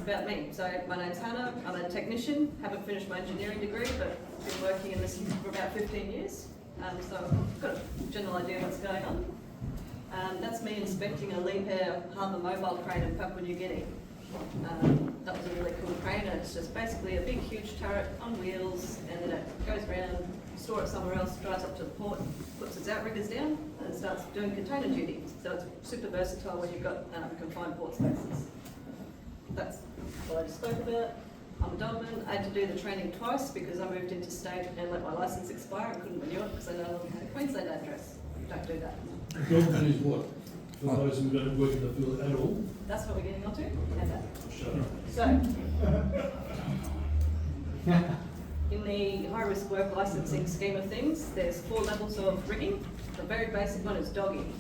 about me. So my name's Hannah, I'm a technician, haven't finished my engineering degree, but been working in this for about 15 years. So I've got a general idea what's going on. That's me inspecting a Liebherr harbour mobile crane in Papua New Guinea. That was a really cool crane, and it's just basically a big huge turret on wheels, and then it goes around, store it somewhere else, drives up to the port, puts its outriggers down, and starts doing container duty. So it's super versatile when you've got confined port spaces. That's what I just spoke about. I'm a dogman. I had to do the training twice because I moved interstate and let my licence expire and couldn't renew it because I no longer had a Queensland address. Don't do that. Dogman is what? For those who don't work in the field at all? That's what we're getting onto. And that. Shut up. So, in the high-risk work licensing scheme of things, there's 4 levels of rigging. The very basic one is dogging.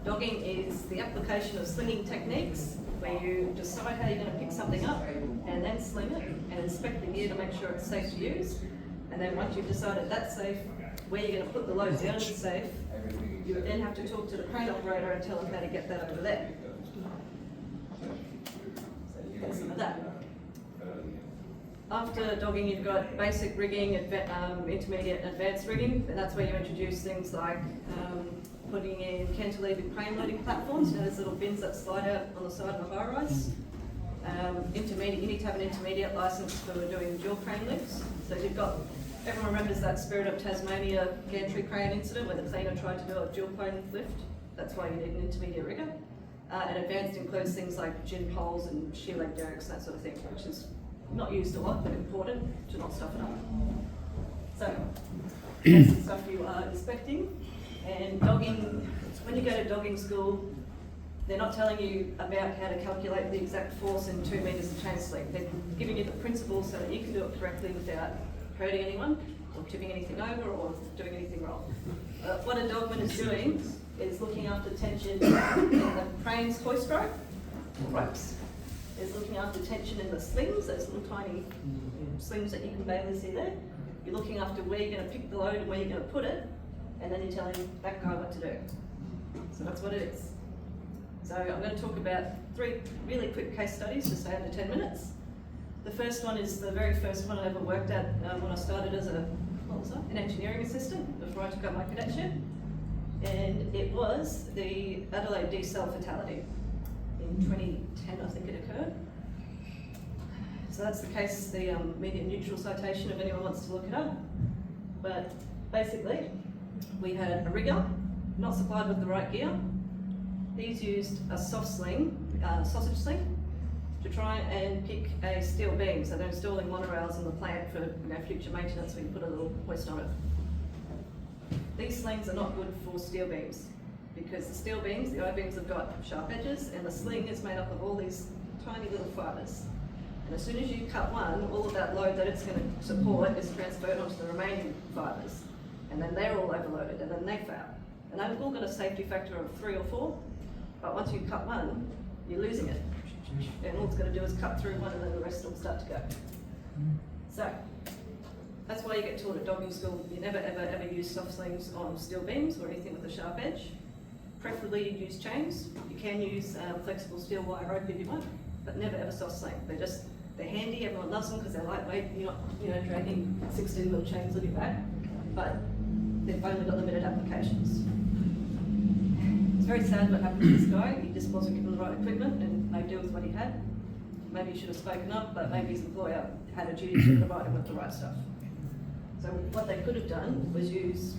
Dogging is the application of slinging techniques where you decide how you're going to pick something up and then sling it and inspect the gear to make sure it's safe to use. And then once you've decided that's safe, where you're going to put the load down is safe, you would then have to talk to the crane operator and tell them how to get that over there. So you get some of that. After dogging, you've got basic rigging, intermediate and advanced rigging, and that's where you introduce things like putting in cantilevered crane loading platforms. You know, those little bins that slide out on the side of a high-rise. Intermediate, you need to have an intermediate license for doing dual crane lifts. So you've got, everyone remembers that Spirit of Tasmania gantry crane incident where the cleaner tried to do a dual crane lift. That's why you need an intermediate rigger. And advanced includes things like gin poles and shear leg derricks, that sort of thing, which is not used a lot, but important to not stuff it up. So, that's the stuff you are inspecting. And dogging, when you go to dogging school, they're not telling you about how to calculate the exact force in 2 metres of chain sling. They're giving you the principles so that you can do it correctly without hurting anyone, or tipping anything over, or doing anything wrong. What a dogman is doing is looking after tension in the crane's hoist rope, ropes. Is looking after tension in the slings, those little tiny slings that you can barely see there. You're looking after where you're going to pick the load and where you're going to put it, and then you're telling that guy what to do. So that's what it is. So I'm going to talk about 3 really quick case studies, just under 10 minutes. The first one is the very first one I ever worked at when I started as an engineering assistant before I took up my cadetship. And it was the Adelaide diesel fatality. In 2010, I think it occurred. So that's the case, the medium neutral citation if anyone wants to look it up. But basically, we had a rigger, not supplied with the right gear. He's used a soft sling, sausage sling, to try and pick a steel beam. So they're installing monorails in the plant for future maintenance. We can put a little hoist on it. These slings are not good for steel beams because the steel beams, the I-beams have got sharp edges, and the sling is made up of all these tiny little fibres. And as soon as you cut one, all of that load that it's going to support is transferred onto the remaining fibres. And then they're all overloaded, and then they fail. And they've all got a safety factor of 3 or 4, but once you cut one, you're losing it. And all it's going to do is cut through one, and then the rest will start to go. So, that's why you get taught at dogging school, you never ever use soft slings on steel beams or anything with a sharp edge. Preferably you'd use chains. You can use flexible steel wire rope if you want, but never ever soft sling. They're handy, everyone loves them because they're lightweight, you're not dragging 16mm chains on your back, but they've only got limited applications. It's very sad what happened to this guy. He just wasn't given the right equipment and made do with what he had. Maybe he should have spoken up, but maybe his employer had a duty to provide him with the right stuff. So what they could have done was use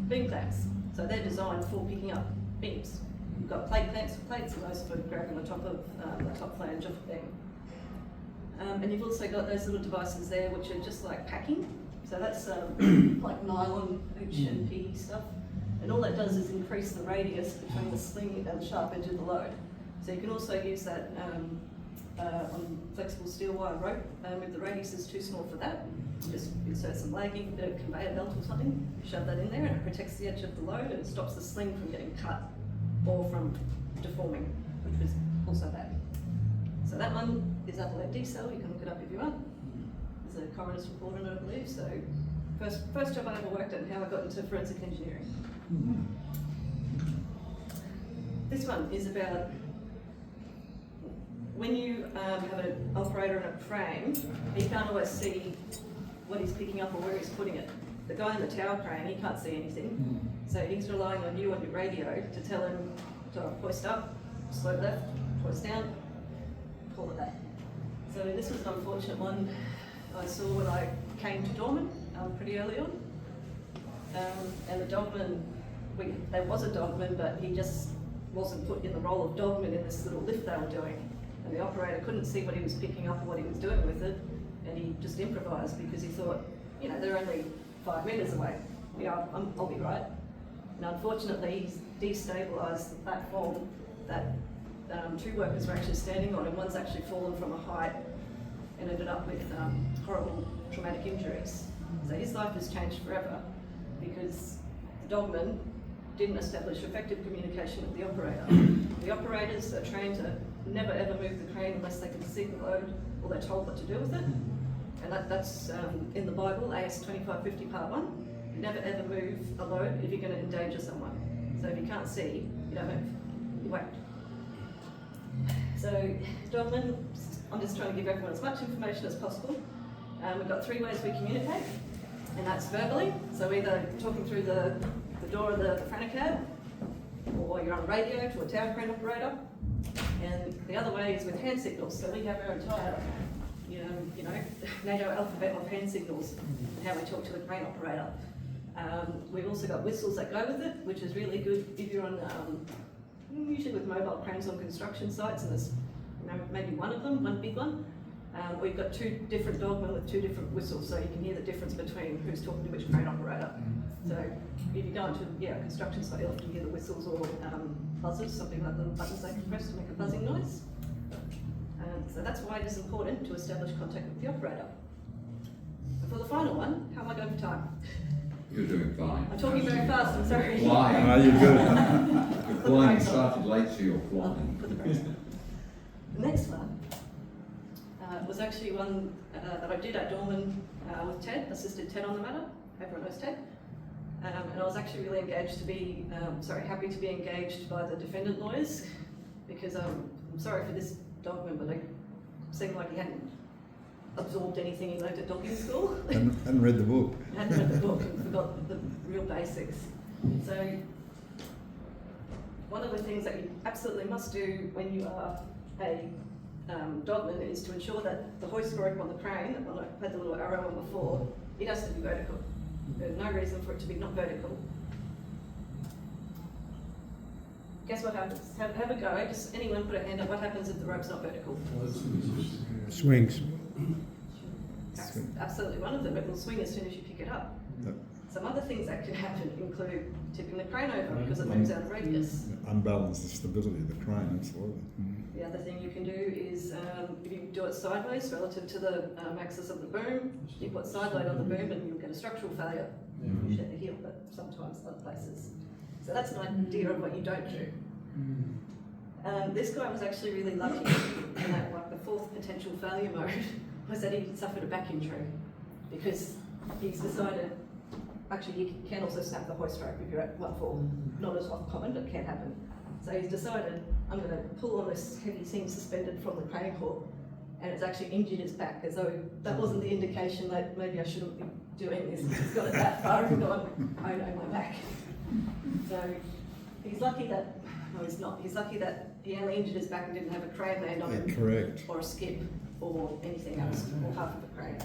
beam clamps. So they're designed for picking up beams. You've got plate clamps for plates, and those for grabbing the top of the top flange of the beam. And you've also got those little devices there which are just like packing. So that's like nylon, hooch and PE stuff. And all that does is increase the radius between the sling and the sharp edge of the load. So you can also use that on flexible steel wire rope. If the radius is too small for that, just insert some lagging, a bit of conveyor belt or something, shove that in there, and it protects the edge of the load and stops the sling from getting cut or from deforming, which was also bad. So that one is Adelaide diesel. You can look it up if you want. There's a coroner's report on it, I believe. So first job I ever worked at and how I got into forensic engineering. This one is about when you have an operator in a crane, he can't always see what he's picking up or where he's putting it. The guy in the tower crane, he can't see anything. So he's relying on you on your radio to tell him to hoist up, slow left, hoist down, pull it back. So this was an unfortunate one I saw when I came to Dorman pretty early on. And the dogman, there was a dogman, but he just wasn't put in the role of dogman in this little lift they were doing. And the operator couldn't see what he was picking up or what he was doing with it, and he just improvised because he thought, you know, they're only 5 metres away. Yeah, I'll be right. And unfortunately, he's destabilised the platform that 2 workers were actually standing on, and one's actually fallen from a height and ended up with horrible traumatic injuries. So his life has changed forever because the dogman didn't establish effective communication with the operator. The operators are trained to never ever move the crane unless they can see the load or they're told what to do with it. And that's in the Bible, AS 2550 part 1. You never ever move a load if you're going to endanger someone. So if you can't see, you don't move. You wait. So dogman, I'm just trying to give everyone as much information as possible. We've got 3 ways we communicate, and that's verbally. So either talking through the door of the Franacab, or you're on radio to a tower crane operator. And the other way is with hand signals. So we have our entire, you know, NATO alphabet of hand signals, and how we talk to the crane operator. We've also got whistles that go with it, which is really good if you're on, usually with mobile cranes on construction sites, and there's maybe one of them, one big one. We've got 2 different dogmen with 2 different whistles, so you can hear the difference between who's talking to which crane operator. So if you go into a construction site, you'll often hear the whistles or buzzers, something like the buttons they can press to make a buzzing noise. So that's why it is important to establish contact with the operator. And for the final one, how am I going for time? You're doing fine. I'm talking very fast, I'm sorry. Flying. No, you're good. You're flying. Started late, so you're flying. Put the brakes on. The next one was actually one that I did at Dorman with Ted, assisted Ted on the matter. Everyone knows Ted. And I was actually really engaged to be, happy to be engaged by the defendant lawyers, because I'm sorry for this dogman, but it seemed like he hadn't absorbed anything he learned at dogging school. And read the book. Hadn't read the book and forgot the real basics. So one of the things that you absolutely must do when you are a dogman is to ensure that the hoist rope on the crane, that one I had the little arrow on before, it has to be vertical. There's no reason for it to be not vertical. Guess what happens? Have a go. Just anyone put a hand up. What happens if the rope's not vertical? Swings. That's absolutely one of them. It will swing as soon as you pick it up. Yep. Some other things that can happen include tipping the crane over because it moves out of radius. Unbalance the stability of the crane, absolutely. The other thing you can do is, if you do it sideways relative to the axis of the boom, you put side load on the boom and you'll get a structural failure. Usually at the heel, but sometimes other places. So that's an idea of what you don't do. This guy was actually really lucky in that, like, the 4th potential failure mode was that he suffered a back injury because he's decided, actually you can also snap the hoist rope if you're at 1/4. Not as common, but can happen. So he's decided, I'm going to pull on this heavy thing suspended from the crane hook, and it's actually injured his back, as though that wasn't the indication that maybe I shouldn't be doing this. He's got it that far and gone, I know my back. So he's lucky that, no he's not, he's lucky that he only injured his back and didn't have a crane land on him. Correct. Or a skip, or anything else, or half of a crane.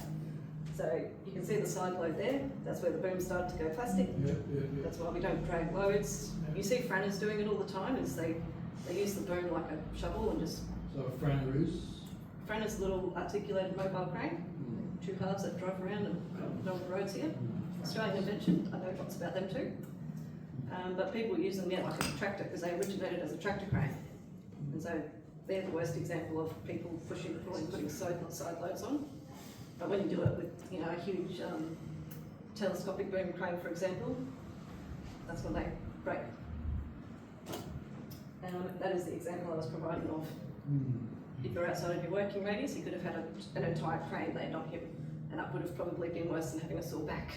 So you can see the side load there, that's where the boom started to go plastic. That's why we don't drag loads. You see Franners doing it all the time, is they use the boom like a shovel and just... So Prouse? Franner's little articulated mobile crane, 2 halves that drive around and go on the roads here. Australian invention, I know lots about them too. But people use them, like a tractor, because they originated as a tractor crane. And so they're the worst example of people pushing, pulling, putting side loads on. But when you do it with, a huge telescopic boom crane, for example, that's when they break. That is the example I was providing of. If you're outside of your working radius, you could have had an entire crane land on him, and that would have probably been worse than having a sore back.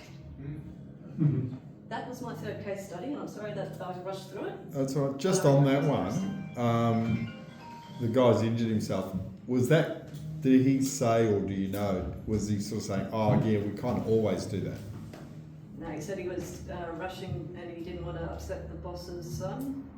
That was my 3rd case study, and I'm sorry that I rushed through it. So just on that one, the guy's injured himself. Was that, did he say, or do you know, was he sort of saying, oh yeah, we kind of always do that? No, he said he was rushing and he didn't want to upset the boss's son.